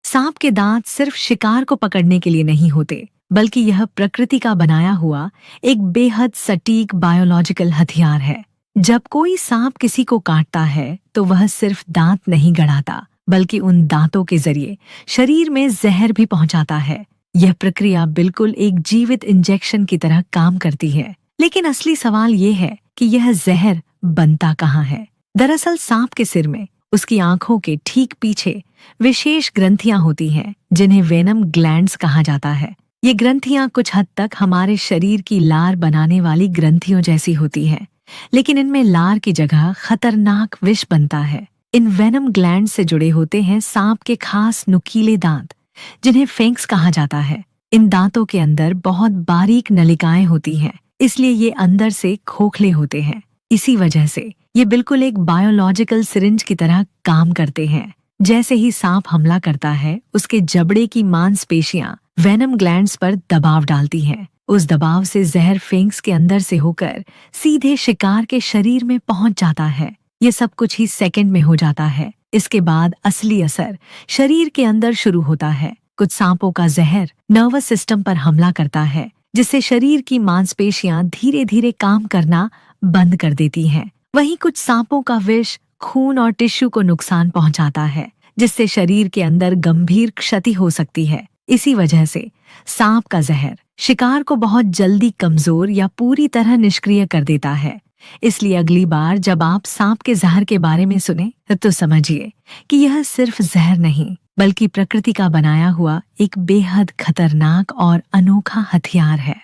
सांप के दांत सिर्फ शिकार को पकड़ने के लिए नहीं होते, बल्कि यह प्रकृति का बनाया हुआ एक बेहद सटीक बायोलॉजिकल हथियार है। जब कोई सांप किसी को काटता है तो वह सिर्फ दांत नहीं गड़ाता, बल्कि उन दांतों के जरिए शरीर में जहर भी पहुंचाता है। यह प्रक्रिया बिल्कुल एक जीवित इंजेक्शन की तरह काम करती है। लेकिन असली सवाल ये है कि यह जहर बनता कहाँ है। दरअसल सांप के सिर में, उसकी आंखों के ठीक पीछे विशेष ग्रंथियां होती हैं, जिन्हें वेनम ग्लैंड्स कहा जाता है। ये ग्रंथियां कुछ हद तक हमारे शरीर की लार बनाने वाली ग्रंथियों जैसी होती हैं, लेकिन इनमें लार की जगह खतरनाक विष बनता है। इन वेनम ग्लैंड से जुड़े होते हैं सांप के खास नुकीले दांत, जिन्हें फेंक्स कहा जाता है। इन दांतों के अंदर बहुत बारीक नलिकाएं होती हैं, इसलिए ये अंदर से खोखले होते हैं। इसी वजह से ये बिल्कुल एक बायोलॉजिकल सिरिंज की तरह काम करते हैं। जैसे ही सांप हमला करता है, उसके जबड़े की मांसपेशियां वेनम ग्लैंड्स पर दबाव डालती हैं। उस दबाव से जहर फेंक्स के अंदर से होकर सीधे शिकार के शरीर में पहुंच जाता है। ये सब कुछ ही सेकंड में हो जाता है। इसके बाद असली असर शरीर के अंदर शुरू होता है। कुछ सांपों का जहर नर्वस सिस्टम पर हमला करता है, जिससे शरीर की मांसपेशियां धीरे धीरे काम करना बंद कर देती हैं। वहीं कुछ सांपों का विष खून और टिश्यू को नुकसान पहुंचाता है, जिससे शरीर के अंदर गंभीर क्षति हो सकती है। इसी वजह से सांप का जहर शिकार को बहुत जल्दी कमजोर या पूरी तरह निष्क्रिय कर देता है। इसलिए अगली बार जब आप सांप के जहर के बारे में सुने तो समझिए कि यह सिर्फ जहर नहीं, बल्कि प्रकृति का बनाया हुआ एक बेहद खतरनाक और अनोखा हथियार है।